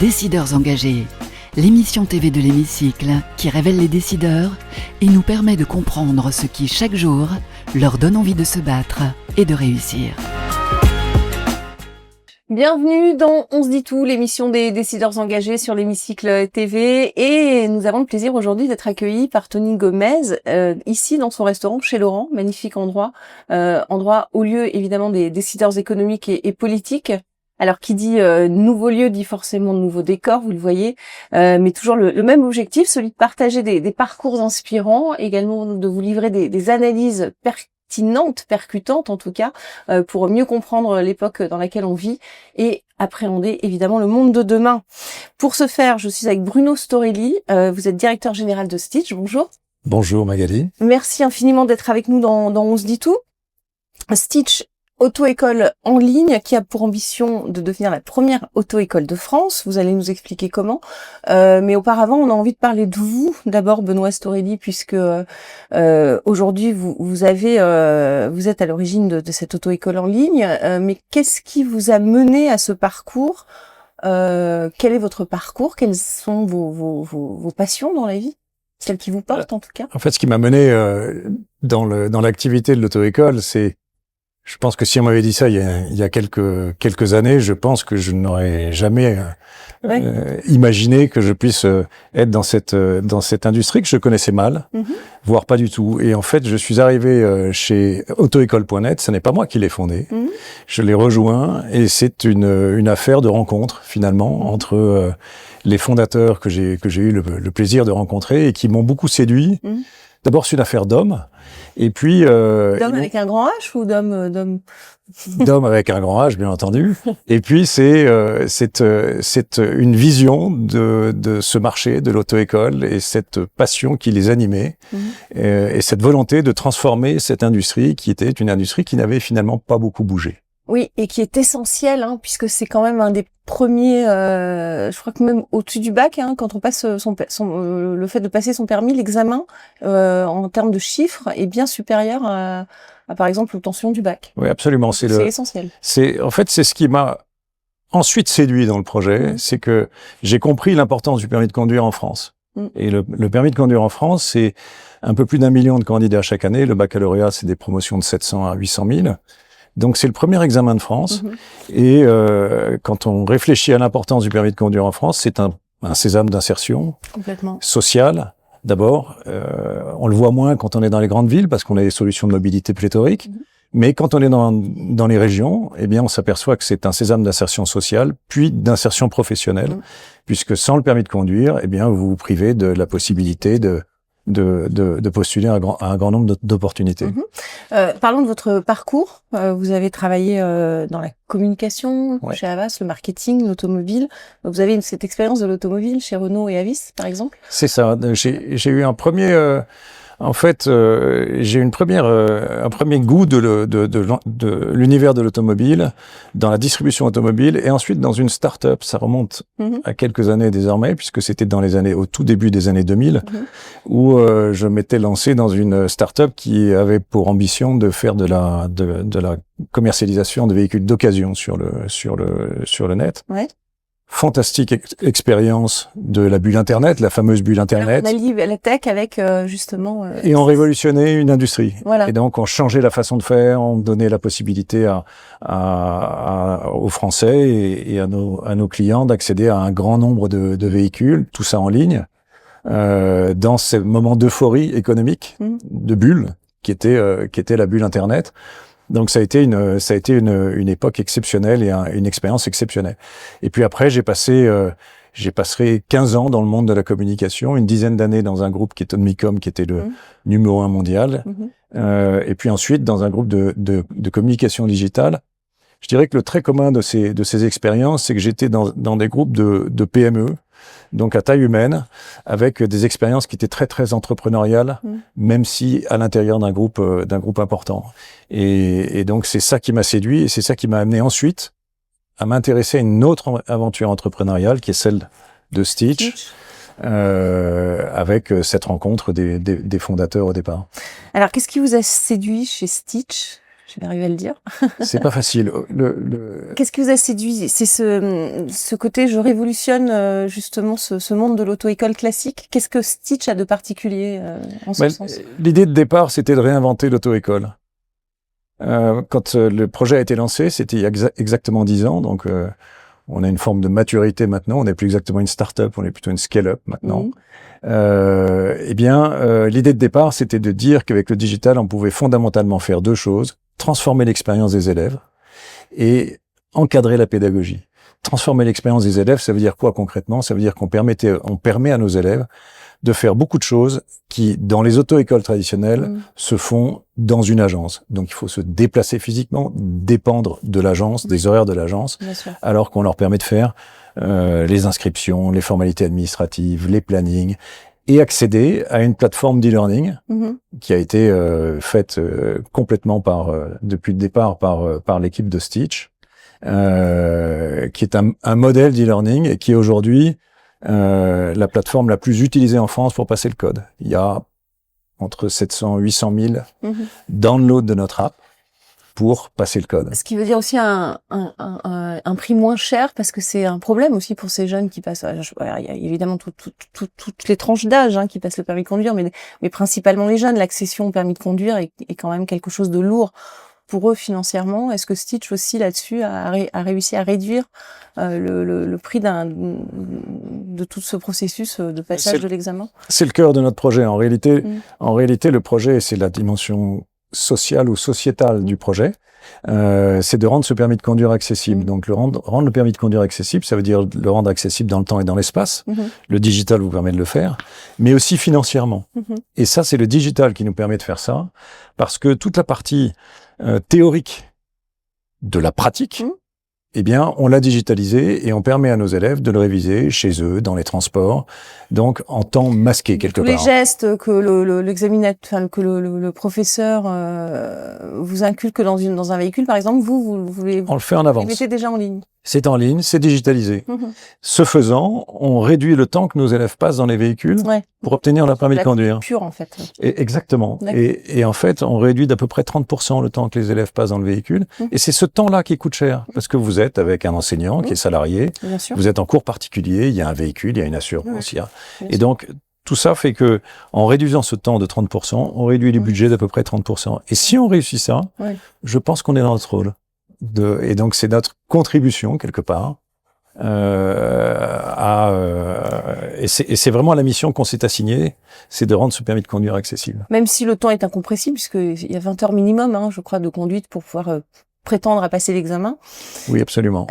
Décideurs engagés, l'émission TV de l'Hémicycle qui révèle les décideurs et nous permet de comprendre ce qui, chaque jour, leur donne envie de se battre et de réussir. Bienvenue dans On se dit tout, l'émission des décideurs engagés sur l'Hémicycle TV, et nous avons le plaisir aujourd'hui d'être accueillis par Tony Gomez ici dans son restaurant chez Laurent, magnifique endroit, endroit au lieu évidemment des décideurs économiques et politiques. Alors qui dit nouveau lieu dit forcément nouveau décor, vous le voyez, mais toujours le même objectif, celui de partager des parcours inspirants, également de vous livrer des analyses percutantes en tout cas, pour mieux comprendre l'époque dans laquelle on vit et appréhender évidemment le monde de demain. Pour ce faire, je suis avec Bruno Storelli, vous êtes directeur général de Stitch, bonjour. Bonjour Magali. Merci infiniment d'être avec nous dans On se dit tout. Stitch, auto-école en ligne qui a pour ambition de devenir la première auto-école de France. Vous allez nous expliquer comment. Mais auparavant, on a envie de parler de vous. D'abord, Benoît Storelli, puisque aujourd'hui, vous êtes à l'origine de cette auto-école en ligne. Mais qu'est-ce qui vous a mené à ce parcours ? Quel est votre parcours ? Quelles sont vos passions dans la vie ? Celles qui vous portent, en tout cas. En fait, ce qui m'a mené dans l'activité de l'auto-école, c'est... Je pense que si on m'avait dit ça il y a quelques années, je pense que je n'aurais jamais imaginé que je puisse être dans cette industrie que je connaissais mal, voire pas du tout. Et en fait, je suis arrivé chez autoécole.net, ce n'est pas moi qui l'ai fondé. Je l'ai rejoint et c'est une affaire de rencontre finalement entre les fondateurs que j'ai eu le plaisir de rencontrer et qui m'ont beaucoup séduit. D'abord, c'est une affaire d'hommes. Et puis d'homme avec un grand H ou d'homme d'homme avec un grand H, bien entendu. Et puis c'est une vision de ce marché de l'auto-école et cette passion qui les animait et cette volonté de transformer cette industrie qui était une industrie qui n'avait finalement pas beaucoup bougé. Oui, et qui est essentiel, puisque c'est quand même un des premiers, je crois que même au-dessus du bac, quand on passe le fait de passer son permis, l'examen, en termes de chiffres, est bien supérieur à par exemple, l'obtention du bac. Oui, absolument. C'est essentiel. En fait, c'est ce qui m'a ensuite séduit dans le projet, c'est que j'ai compris l'importance du permis de conduire en France. Et le permis de conduire en France, c'est un peu plus d'1 million de candidats chaque année. Le baccalauréat, c'est des promotions de 700 à 800 000. Donc c'est le premier examen de France et quand on réfléchit à l'importance du permis de conduire en France, c'est un sésame d'insertion sociale d'abord. On le voit moins quand on est dans les grandes villes parce qu'on a des solutions de mobilité pléthoriques, mais quand on est dans les régions, eh bien on s'aperçoit que c'est un sésame d'insertion sociale puis d'insertion professionnelle, puisque sans le permis de conduire, eh bien vous vous privez de la possibilité de postuler à un grand nombre d'opportunités. Parlons de votre parcours. Vous avez travaillé dans la communication chez Havas, le marketing, l'automobile. Vous avez cette expérience de l'automobile chez Renault et Avis, par exemple ? C'est ça. J'ai eu un premier... En fait, j'ai eu un premier goût de l'univers de l'automobile, dans la distribution automobile, et ensuite dans une start-up. Ça remonte à quelques années désormais, puisque c'était au tout début des années 2000, où je m'étais lancé dans une start-up qui avait pour ambition de faire de la commercialisation de véhicules d'occasion sur le net. Ouais. Fantastique expérience de la bulle Internet, la fameuse bulle Internet. Alors, on a lié la tech avec justement... Et on révolutionnait une industrie. Voilà. Et donc on changeait la façon de faire, on donnait la possibilité aux Français et à nos clients d'accéder à un grand nombre de véhicules, tout ça en ligne, dans ces moments d'euphorie économique, de bulle, qui était la bulle Internet. Donc ça a été une époque exceptionnelle et une expérience exceptionnelle. Et puis après, j'ai passé 15 ans dans le monde de la communication, une dizaine d'années dans un groupe qui est Omnicom, qui était le numéro 1 mondial, et puis ensuite dans un groupe de communication digitale. Je dirais que le trait commun de ces expériences, c'est que j'étais dans des groupes de PME, donc à taille humaine, avec des expériences qui étaient très très entrepreneuriales, même si à l'intérieur d'un groupe important. Et donc c'est ça qui m'a séduit et c'est ça qui m'a amené ensuite à m'intéresser à une autre aventure entrepreneuriale qui est celle de Stitch. Avec cette rencontre des fondateurs au départ. Alors qu'est-ce qui vous a séduit chez Stitch ? Je vais arriver à le dire. C'est pas facile. Qu'est-ce qui vous a séduit? C'est ce côté, je révolutionne justement ce monde de l'auto-école classique. Qu'est-ce que Stitch a de particulier en ce sens? L'idée de départ, c'était de réinventer l'auto-école. Quand le projet a été lancé, c'était il y a exactement 10 ans, donc on a une forme de maturité maintenant. On n'est plus exactement une start-up, on est plutôt une scale-up maintenant. L'idée de départ, c'était de dire qu'avec le digital, on pouvait fondamentalement faire deux choses: transformer l'expérience des élèves et encadrer la pédagogie. Transformer l'expérience des élèves, ça veut dire quoi concrètement? Ça veut dire qu'on permet à nos élèves de faire beaucoup de choses qui, dans les auto-écoles traditionnelles, se font dans une agence. Donc, il faut se déplacer physiquement, dépendre de l'agence, des horaires de l'agence, alors qu'on leur permet de faire les inscriptions, les formalités administratives, les plannings, et accéder à une plateforme d'e-learning qui a été faite complètement depuis le départ par l'équipe de Stitch, qui est un modèle d'e-learning et qui est aujourd'hui la plateforme la plus utilisée en France pour passer le code. Il y a entre 700 et 800 000 downloads de notre app pour passer le code. Ce qui veut dire aussi un prix moins cher, parce que c'est un problème aussi pour ces jeunes qui passent. Il y a évidemment toutes les tranches d'âge qui passent le permis de conduire, mais principalement les jeunes. L'accession au permis de conduire est quand même quelque chose de lourd pour eux financièrement. Est-ce que Stitch aussi là-dessus a réussi à réduire le prix de tout ce processus de passage de l'examen? C'est le cœur de notre projet. En réalité, le projet, c'est la dimension sociale ou sociétale du projet. C'est de rendre ce permis de conduire accessible. Donc, rendre le permis de conduire accessible, ça veut dire le rendre accessible dans le temps et dans l'espace. Le digital vous permet de le faire, mais aussi financièrement. Et ça, c'est le digital qui nous permet de faire ça, parce que toute la partie théorique de la pratique, eh bien, on l'a digitalisé et on permet à nos élèves de le réviser chez eux, dans les transports, donc en temps masqué quelque part. Tous les gestes que l'examinateur, que le professeur vous inculque dans un véhicule, par exemple, vous on le fait en avance. Vous le mettez déjà en ligne. C'est en ligne, c'est digitalisé. Ce faisant, on réduit le temps que nos élèves passent dans les véhicules pour obtenir leur permis de conduire. Pur, en fait. Exactement. Et en fait, on réduit d'à peu près 30% le temps que les élèves passent dans le véhicule. Et c'est ce temps-là qui coûte cher, parce que vous êtes avec un enseignant qui est salarié, vous êtes en cours particulier, il y a un véhicule, il y a une assurance. Et donc, tout ça fait que, en réduisant ce temps de 30%, on réduit le budget d'à peu près 30%. Et si on réussit ça, je pense qu'on est dans notre rôle. Et donc, c'est notre contribution, quelque part, et c'est vraiment la mission qu'on s'est assignée, c'est de rendre ce permis de conduire accessible. Même si le temps est incompressible, puisqu'il y a 20 heures minimum, je crois, de conduite pour pouvoir prétendre à passer l'examen. Oui, absolument.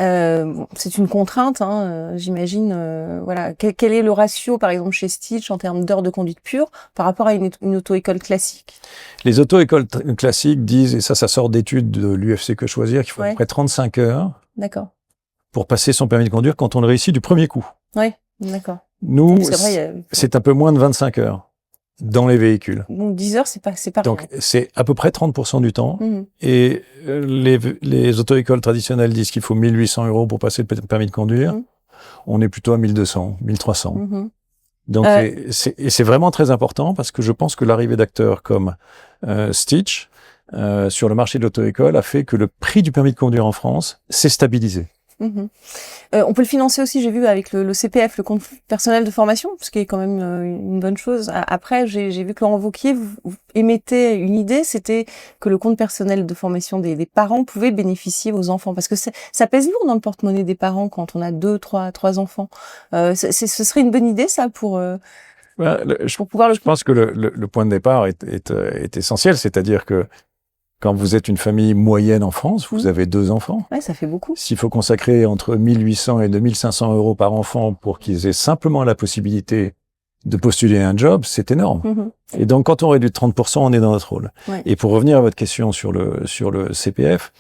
C'est une contrainte, j'imagine. Voilà. Quel est le ratio, par exemple, chez Stitch, en termes d'heures de conduite pure, par rapport à une auto-école classique? Les auto-écoles classiques disent, et ça sort d'études de l'UFC Que Choisir, qu'il faut à peu près 35 heures pour passer son permis de conduire quand on le réussit du premier coup. Oui, d'accord. Nous, c'est un peu moins de 25 heures. Dans les véhicules. Donc 10 heures, c'est pas Donc c'est à peu près 30% du temps. Et les auto-écoles traditionnelles disent qu'il faut 1 800 € pour passer le permis de conduire. On est plutôt à 1 200, 1 300. Donc c'est vraiment très important, parce que je pense que l'arrivée d'acteurs comme Stitch sur le marché de l'auto-école a fait que le prix du permis de conduire en France s'est stabilisé. On peut le financer aussi, j'ai vu, avec le CPF, le compte personnel de formation, ce qui est quand même une bonne chose. Après, j'ai vu que Laurent Wauquiez vous émettait une idée, c'était que le compte personnel de formation des parents pouvait bénéficier aux enfants, parce que ça pèse lourd dans le porte-monnaie des parents quand on a 2, 3 enfants. Ce serait une bonne idée, ça, pour pouvoir Je pense que le point de départ est essentiel, c'est-à-dire que quand vous êtes une famille moyenne en France, vous avez 2 enfants. Ouais, ça fait beaucoup. S'il faut consacrer entre 1 800 et 2 500 € par enfant pour qu'ils aient simplement la possibilité de postuler à un job, c'est énorme. Et donc, quand on réduit de 30%, on est dans notre rôle. Et pour revenir à votre question sur le CPF,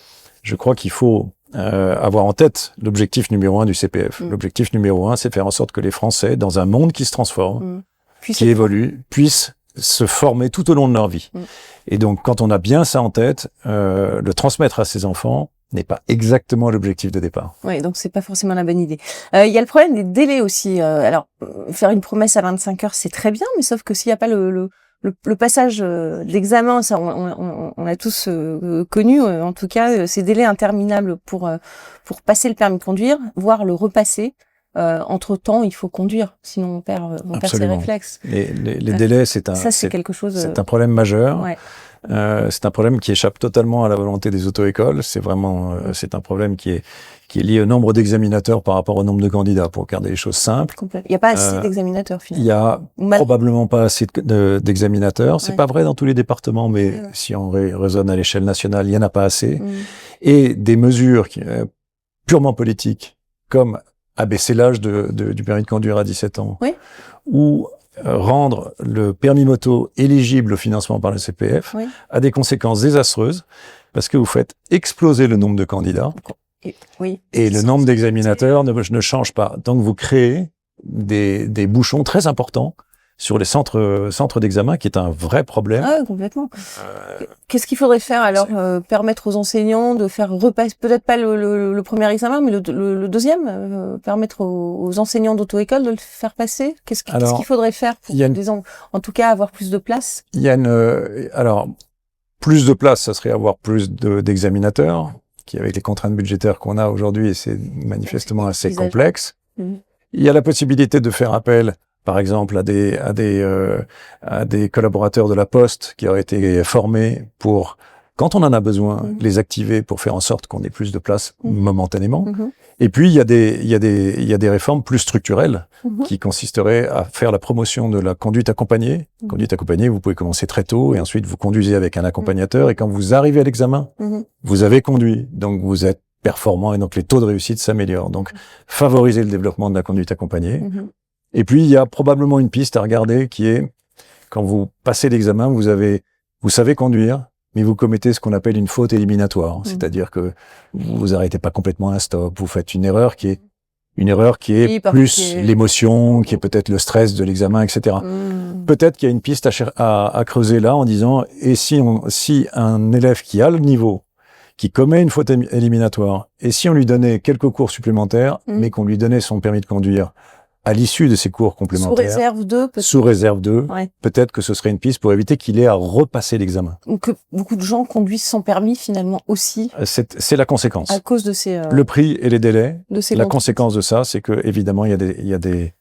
je crois qu'il faut avoir en tête l'objectif numéro 1 du CPF. L'objectif numéro 1, c'est de faire en sorte que les Français, dans un monde qui se transforme, qui évolue, puissent se former tout au long de leur vie. Et donc, quand on a bien ça en tête, le transmettre à ses enfants n'est pas exactement l'objectif de départ. Oui, donc c'est pas forcément la bonne idée. Il y a le problème des délais aussi. Alors, faire une promesse à 25 heures, c'est très bien, mais sauf que s'il n'y a pas le le passage d'examen, ça on l'a tous connu, en tout cas, ces délais interminables pour passer le permis de conduire, voire le repasser. Entre-temps, il faut conduire, sinon on perd ses réflexes. Les délais, c'est quelque chose. C'est un problème majeur. Ouais. C'est un problème qui échappe totalement à la volonté des auto-écoles. C'est vraiment, c'est un problème qui est lié au nombre d'examinateurs par rapport au nombre de candidats, pour garder les choses simples. Il n'y a pas assez d'examinateurs, finalement. Il y a probablement pas assez d'examinateurs. C'est pas vrai dans tous les départements, mais si on raisonne à l'échelle nationale, il y en a pas assez. Et des mesures purement politiques, comme abaisser l'âge du permis de conduire à 17 ans, ou rendre le permis moto éligible au financement par le CPF, a des conséquences désastreuses, parce que vous faites exploser le nombre de candidats, et le nombre d'examinateurs ne change pas. Donc vous créez des bouchons très importants sur les centres d'examen, qui est un vrai problème. Ah, complètement. Qu'est-ce qu'il faudrait faire alors? Permettre aux enseignants de faire repasser, peut-être pas le premier examen, mais le deuxième, permettre aux enseignants d'auto-école de le faire passer? Qu'est-ce qu'il faudrait faire pour, en tout cas, avoir plus de place? Il y a alors, plus de place, ça serait avoir plus d'examinateurs, qui, avec les contraintes budgétaires qu'on a aujourd'hui, et c'est manifestement assez complexe. Il y a la possibilité de faire appel, par exemple, à des collaborateurs de la Poste qui auraient été formés pour, quand on en a besoin, les activer pour faire en sorte qu'on ait plus de place momentanément. Et puis, il y a des réformes plus structurelles qui consisteraient à faire la promotion de la conduite accompagnée. Conduite accompagnée, vous pouvez commencer très tôt et ensuite vous conduisez avec un accompagnateur, et quand vous arrivez à l'examen, vous avez conduit. Donc, vous êtes performant et donc les taux de réussite s'améliorent. Donc, favoriser le développement de la conduite accompagnée. Et puis, il y a probablement une piste à regarder qui est, quand vous passez l'examen, vous savez conduire, mais vous commettez ce qu'on appelle une faute éliminatoire. C'est-à-dire que vous arrêtez pas complètement un stop, vous faites une erreur qui est plus l'émotion, qui est peut-être le stress de l'examen, etc. Peut-être qu'il y a une piste à creuser là, en disant, et si un élève qui a le niveau, qui commet une faute éliminatoire, et si on lui donnait quelques cours supplémentaires, mais qu'on lui donnait son permis de conduire à l'issue de ces cours complémentaires, sous réserve 2, peut-être que ce serait une piste pour éviter qu'il ait à repasser l'examen. Donc que beaucoup de gens conduisent sans permis finalement aussi. C'est la conséquence. À cause de ces le prix et les délais. La conséquence de ça, c'est que évidemment il y a des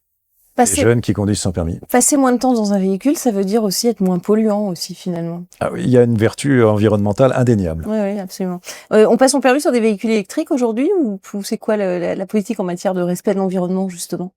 jeunes qui conduisent sans permis. Passer moins de temps dans un véhicule, ça veut dire aussi être moins polluant aussi finalement. Ah oui, il y a une vertu environnementale indéniable. Oui, absolument. On passe son permis sur des véhicules électriques aujourd'hui, ou c'est quoi la politique en matière de respect de l'environnement justement?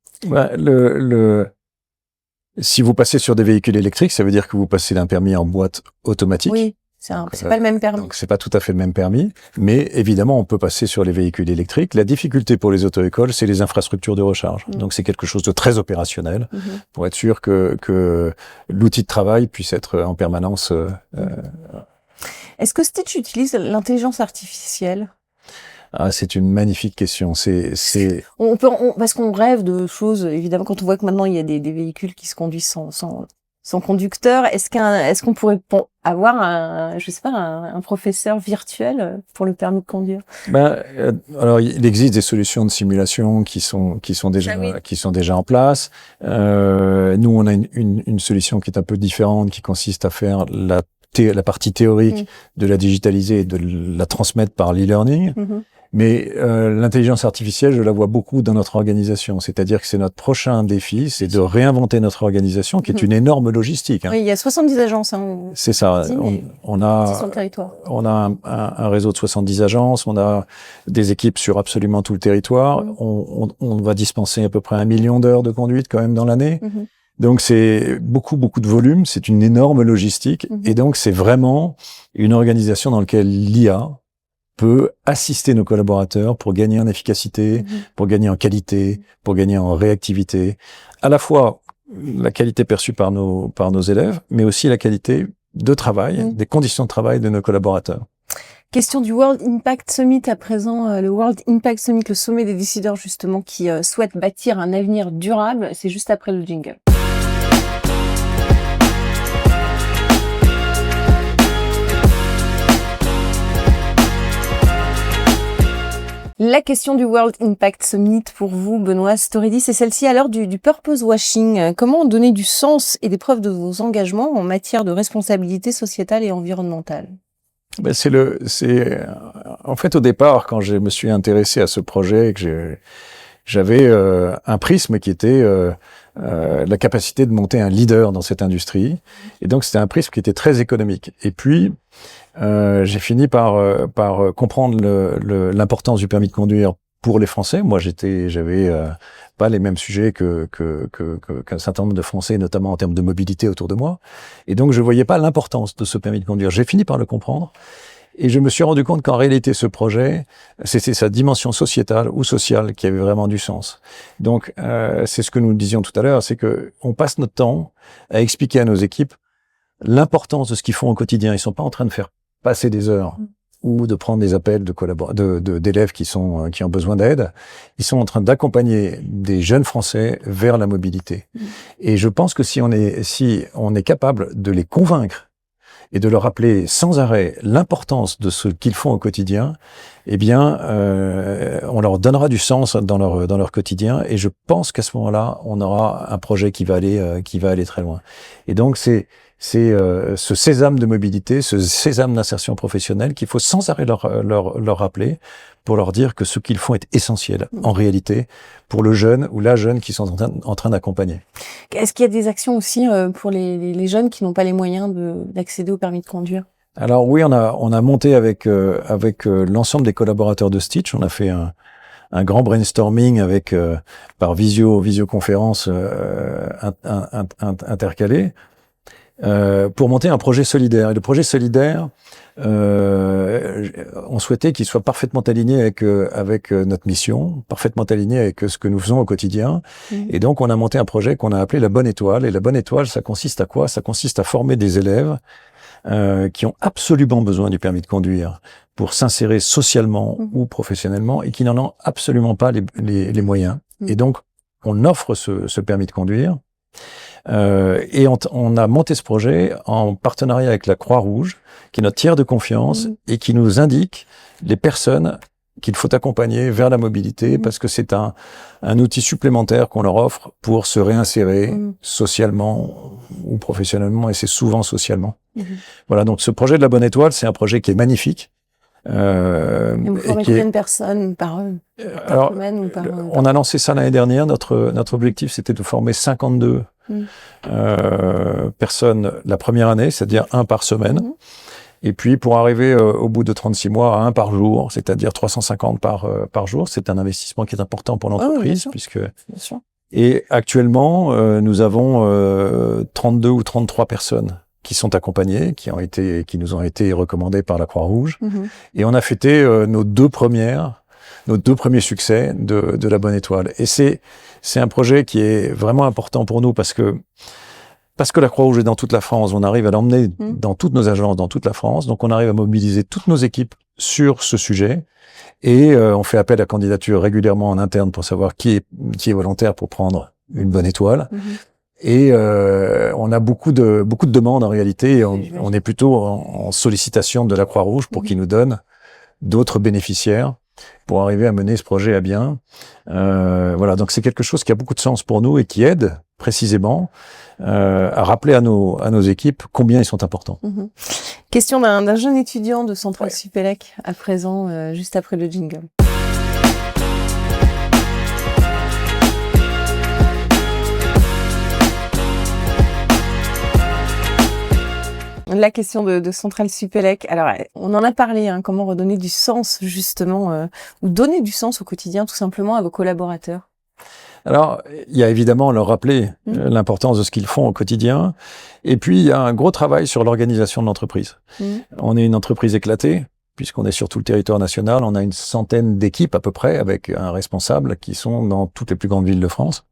Si vous passez sur des véhicules électriques, ça veut dire que vous passez d'un permis en boîte automatique. Oui, c'est pas le même permis. Donc c'est pas tout à fait le même permis, mais évidemment on peut passer sur les véhicules électriques. La difficulté pour les auto-écoles, c'est les infrastructures de recharge. Donc c'est quelque chose de très opérationnel pour être sûr que l'outil de travail puisse être en permanence. Est-ce que Stitch utilise l'intelligence artificielle? Ah, c'est une magnifique question. Parce qu'on rêve de choses, évidemment, quand on voit que maintenant il y a des véhicules qui se conduisent sans conducteur. Est-ce qu'on pourrait avoir un professeur virtuel pour le permis de conduire? Alors il existe des solutions de simulation qui sont déjà en place. Nous on a une solution qui est un peu différente, qui consiste à faire la partie théorique, de la digitaliser et de la transmettre par l'e-learning. Mais l'intelligence artificielle, je la vois beaucoup dans notre organisation. C'est-à-dire que c'est notre prochain défi, c'est de réinventer notre organisation, qui est une énorme logistique. Oui, il y a 70 agences. C'est ça. On a sur le territoire. On a un réseau de 70 agences. On a des équipes sur absolument tout le territoire. On va dispenser à peu près 1 million d'heures de conduite quand même dans l'année. Donc c'est beaucoup de volume. C'est une énorme logistique. Et donc c'est vraiment une organisation dans laquelle l'IA peut assister nos collaborateurs pour gagner en efficacité, pour gagner en qualité, pour gagner en réactivité. À la fois la qualité perçue par nos élèves, mais aussi la qualité de travail, des conditions de travail de nos collaborateurs. Question du World Impact Summit à présent. Le World Impact Summit, le sommet des décideurs justement qui souhaitent bâtir un avenir durable. C'est juste après le jingle. La question du World Impact Summit pour vous, Benoît Storedi, c'est celle-ci à l'heure du purpose washing. Comment donner du sens et des preuves de vos engagements en matière de responsabilité sociétale et environnementale? Ben en fait, au départ, quand je me suis intéressé à ce projet, j'avais un prisme qui était la capacité de monter un leader dans cette industrie. Et donc, c'était un prisme qui était très économique. Et puis, j'ai fini par comprendre l'importance du permis de conduire pour les Français. Moi, j'avais pas les mêmes sujets qu'un certain nombre de Français, notamment en termes de mobilité autour de moi. Et donc, je voyais pas l'importance de ce permis de conduire. J'ai fini par le comprendre. Et je me suis rendu compte qu'en réalité, ce projet, c'était sa dimension sociétale ou sociale qui avait vraiment du sens. Donc, c'est ce que nous disions tout à l'heure, c'est que on passe notre temps à expliquer à nos équipes l'importance de ce qu'ils font au quotidien. Ils sont pas en train de faire passer des heures ou de prendre des appels d'élèves qui ont besoin d'aide. Ils sont en train d'accompagner des jeunes Français vers la mobilité. Et je pense que si on est capable de les convaincre et de leur rappeler sans arrêt l'importance de ce qu'ils font au quotidien, eh bien, on leur donnera du sens dans leur quotidien. Et je pense qu'à ce moment-là, on aura un projet qui va aller très loin. Et donc, c'est ce sésame de mobilité, ce sésame d'insertion professionnelle qu'il faut sans arrêt leur rappeler pour leur dire que ce qu'ils font est essentiel, en réalité, pour le jeune ou la jeune qui sont en train d'accompagner. Est-ce qu'il y a des actions aussi pour les jeunes qui n'ont pas les moyens d'accéder au permis de conduire? Alors oui, on a monté avec l'ensemble des collaborateurs de Stitch, on a fait un grand brainstorming par visioconférence intercalée pour monter un projet solidaire. Et le projet solidaire, on souhaitait qu'il soit parfaitement aligné avec notre mission, parfaitement aligné avec ce que nous faisons au quotidien. Et donc, on a monté un projet qu'on a appelé la Bonne Étoile. Et la Bonne Étoile, ça consiste à quoi? Ça consiste à former des élèves qui ont absolument besoin du permis de conduire pour s'insérer socialement ou professionnellement et qui n'en ont absolument pas les moyens. Et donc, on offre ce permis de conduire. Et on a monté ce projet en partenariat avec la Croix-Rouge, qui est notre tiers de confiance et qui nous indique les personnes qu'il faut accompagner vers la mobilité parce que c'est un outil supplémentaire qu'on leur offre pour se réinsérer socialement ou professionnellement, et c'est souvent socialement. Voilà, donc ce projet de la Bonne Étoile, c'est un projet qui est magnifique. Et vous formez combien de personnes par semaine ou par on a lancé ça l'année dernière. Notre objectif, c'était de former 52 personnes la première année, c'est-à-dire 1 par semaine. Et puis, pour arriver au bout de 36 mois à 1 par jour, c'est-à-dire 350 par jour, c'est un investissement qui est important pour l'entreprise, Et actuellement, nous avons 32 ou 33 personnes qui sont accompagnées, qui nous ont été recommandées par la Croix-Rouge. Et on a fêté nos deux premiers succès de la Bonne Étoile. Et c'est un projet qui est vraiment important pour nous parce que la Croix-Rouge est dans toute la France, on arrive à l'emmener dans toutes nos agences, dans toute la France. Donc, on arrive à mobiliser toutes nos équipes sur ce sujet. Et on fait appel à candidature régulièrement en interne pour savoir qui est volontaire pour prendre une Bonne Étoile. Et on a beaucoup de demandes en réalité. Et on est plutôt en sollicitation de la Croix-Rouge pour qu'ils nous donnent d'autres bénéficiaires pour arriver à mener ce projet à bien. Voilà, donc c'est quelque chose qui a beaucoup de sens pour nous et qui aide précisément à rappeler à nos équipes combien ils sont importants. Question d'un jeune étudiant de Centrale Supélec à présent, juste après le jingle. La question de Centrale Supélec. Alors, on en a parlé, comment redonner du sens, justement, ou donner du sens au quotidien, tout simplement, à vos collaborateurs. Alors, il y a évidemment leur rappeler l'importance de ce qu'ils font au quotidien. Et puis, il y a un gros travail sur l'organisation de l'entreprise. On est une entreprise éclatée, puisqu'on est sur tout le territoire national. On a une centaine d'équipes à peu près, avec un responsable qui sont dans toutes les plus grandes villes de France.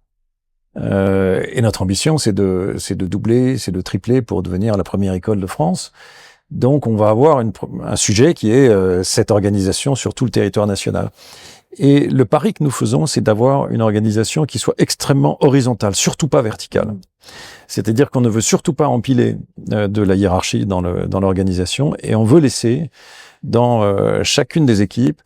Et notre ambition, c'est de doubler, c'est de tripler pour devenir la première école de France. Donc, on va avoir un sujet qui est cette organisation sur tout le territoire national. Et le pari que nous faisons, c'est d'avoir une organisation qui soit extrêmement horizontale, surtout pas verticale. C'est-à-dire qu'on ne veut surtout pas empiler de la hiérarchie dans l'organisation, et on veut laisser dans chacune des équipes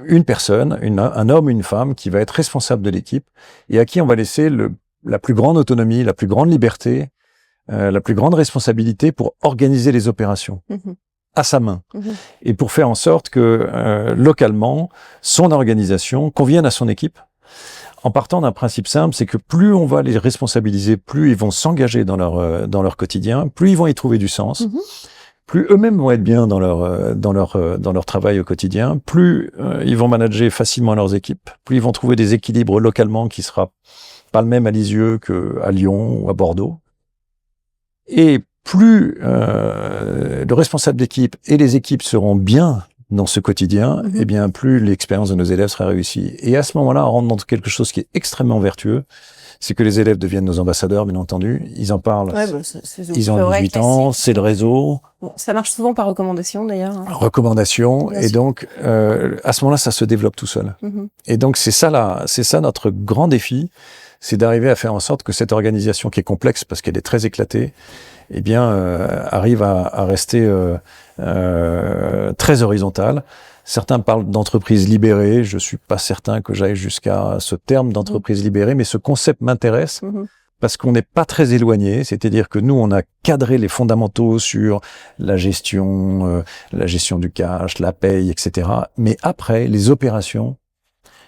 une personne, un homme, une femme qui va être responsable de l'équipe et à qui on va laisser la plus grande autonomie, la plus grande liberté, la plus grande responsabilité pour organiser les opérations à sa main et pour faire en sorte que localement, son organisation convienne à son équipe en partant d'un principe simple, c'est que plus on va les responsabiliser, plus ils vont s'engager dans leur quotidien, plus ils vont y trouver du sens, plus eux-mêmes vont être bien dans leur travail au quotidien, plus ils vont manager facilement leurs équipes, plus ils vont trouver des équilibres localement qui sera pas le même à Lisieux qu'à Lyon ou à Bordeaux. Et plus le responsable d'équipe et les équipes seront bien dans ce quotidien, eh bien plus l'expérience de nos élèves sera réussie. Et à ce moment-là, on rentre dans quelque chose qui est extrêmement vertueux, c'est que les élèves deviennent nos ambassadeurs, bien entendu. Ils en parlent. Ouais, ils ont 18 ans, c'est le réseau. Bon, ça marche souvent par recommandation, d'ailleurs. Recommandation. Et donc, à ce moment-là, ça se développe tout seul. Et donc, c'est ça notre grand défi, c'est d'arriver à faire en sorte que cette organisation qui est complexe, parce qu'elle est très éclatée, eh bien, arrive à rester très horizontale. Certains parlent d'entreprise libérée. Je suis pas certain que j'aille jusqu'à ce terme d'entreprise libérée, mais ce concept m'intéresse parce qu'on n'est pas très éloigné. C'est-à-dire que nous, on a cadré les fondamentaux sur la gestion du cash, la paye, etc. Mais après, les opérations,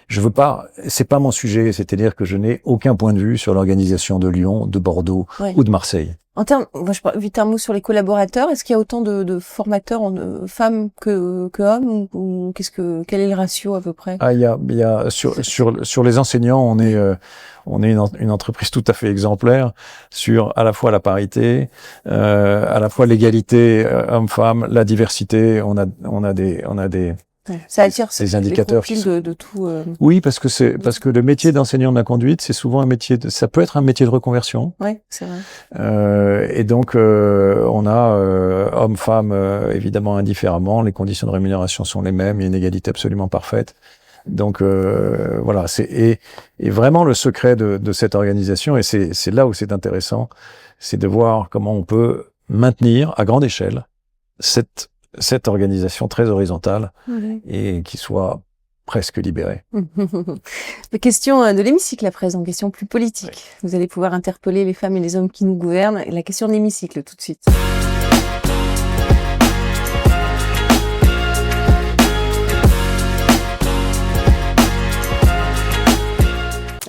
je veux pas, c'est pas mon sujet. C'est-à-dire que je n'ai aucun point de vue sur l'organisation de Lyon, de Bordeaux ou de Marseille. En termes, je parle vite un mot sur les collaborateurs. Est-ce qu'il y a autant de formateurs femmes que hommes ou quel est le ratio à peu près? Ah, il y a sur les enseignants, on est une entreprise tout à fait exemplaire sur à la fois la parité, à la fois l'égalité homme-femme, la diversité. On a des ça attire ces indicateurs de tout. Oui, parce que le métier d'enseignant de la conduite, c'est souvent un métier ça peut être un métier de reconversion. Oui, c'est vrai. Et donc on a hommes-femmes évidemment indifféremment, les conditions de rémunération sont les mêmes, il y a une égalité absolument parfaite. Donc voilà, et vraiment le secret de cette organisation, et c'est là où c'est intéressant, c'est de voir comment on peut maintenir à grande échelle cette organisation très horizontale et qui soit presque libérée. Question de l'hémicycle à présent, question plus politique. Oui. Vous allez pouvoir interpeller les femmes et les hommes qui nous gouvernent. Et la question de l'hémicycle tout de suite.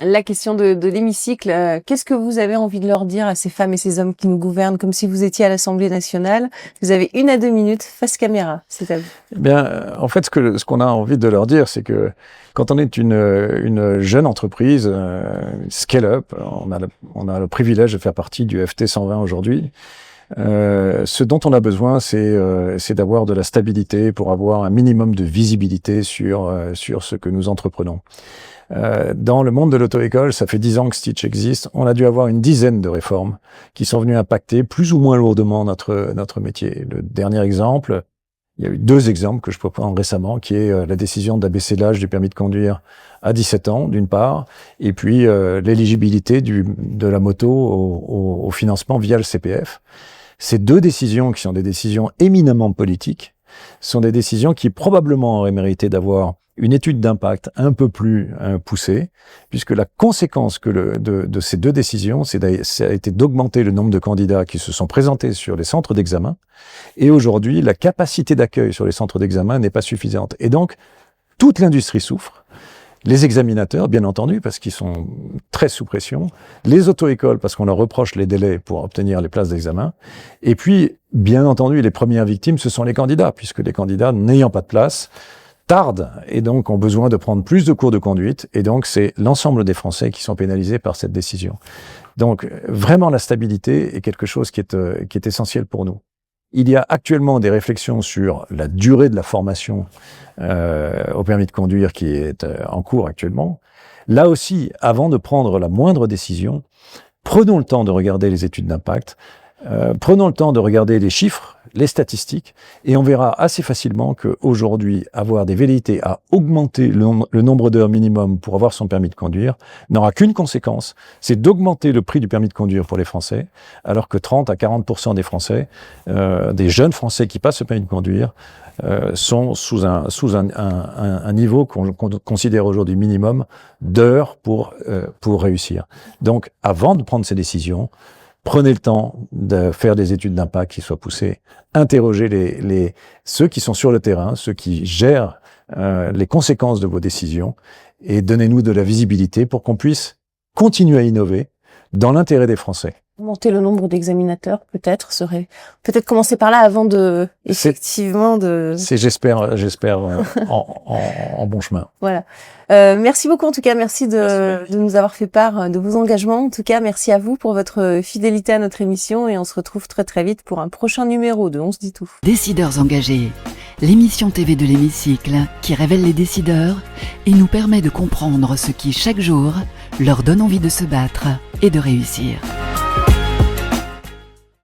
La question de l'hémicycle, qu'est-ce que vous avez envie de leur dire à ces femmes et ces hommes qui nous gouvernent, comme si vous étiez à l'Assemblée nationale? Vous avez 1 à 2 minutes, face caméra, c'est à vous. Eh bien, en fait, ce qu'on a envie de leur dire, c'est que quand on est une jeune entreprise, scale-up, on a le privilège de faire partie du FT 120 aujourd'hui. Ce dont on a besoin, c'est d'avoir de la stabilité pour avoir un minimum de visibilité sur ce que nous entreprenons. Dans le monde de l'auto-école, ça fait 10 ans que Stitch existe. On a dû avoir une dizaine de réformes qui sont venues impacter plus ou moins lourdement notre métier. Le dernier exemple, il y a eu 2 exemples que je peux prendre récemment, qui est la décision d'abaisser l'âge du permis de conduire à 17 ans, d'une part, et puis l'éligibilité de la moto au financement via le CPF. Ces 2 décisions, qui sont des décisions éminemment politiques, sont des décisions qui probablement auraient mérité d'avoir une étude d'impact un peu plus poussée, puisque la conséquence de ces 2 décisions, ça a été d'augmenter le nombre de candidats qui se sont présentés sur les centres d'examen. Et aujourd'hui, la capacité d'accueil sur les centres d'examen n'est pas suffisante. Et donc, toute l'industrie souffre. Les examinateurs, bien entendu, parce qu'ils sont très sous pression. Les auto-écoles, parce qu'on leur reproche les délais pour obtenir les places d'examen. Et puis, bien entendu, les premières victimes, ce sont les candidats, puisque les candidats, n'ayant pas de place, tardent et donc ont besoin de prendre plus de cours de conduite. Et donc, c'est l'ensemble des Français qui sont pénalisés par cette décision. Donc, vraiment, la stabilité est quelque chose qui est essentiel pour nous. Il y a actuellement des réflexions sur la durée de la formation au permis de conduire qui est en cours actuellement. Là aussi, avant de prendre la moindre décision, prenons le temps de regarder les études d'impact. Prenons le temps de regarder les chiffres, les statistiques, et on verra assez facilement qu'aujourd'hui, avoir des velléités à augmenter le nombre d'heures minimum pour avoir son permis de conduire n'aura qu'une conséquence, c'est d'augmenter le prix du permis de conduire pour les Français, alors que 30 à 40% des Français, des jeunes Français qui passent le permis de conduire, sont sous un niveau qu'on considère aujourd'hui minimum d'heures pour réussir. Donc, avant de prendre ces décisions, prenez le temps de faire des études d'impact qui soient poussées, interrogez ceux qui sont sur le terrain, ceux qui gèrent les conséquences de vos décisions, et donnez-nous de la visibilité pour qu'on puisse continuer à innover dans l'intérêt des Français. Monter le nombre d'examinateurs, peut-être commencer par là avant j'espère en bon chemin. Voilà. Merci beaucoup en tout cas, merci de nous avoir fait part de vos engagements. En tout cas, merci à vous pour votre fidélité à notre émission et on se retrouve très très vite pour un prochain numéro de On se dit tout. Décideurs engagés, l'émission TV de l'hémicycle qui révèle les décideurs et nous permet de comprendre ce qui chaque jour leur donne envie de se battre et de réussir.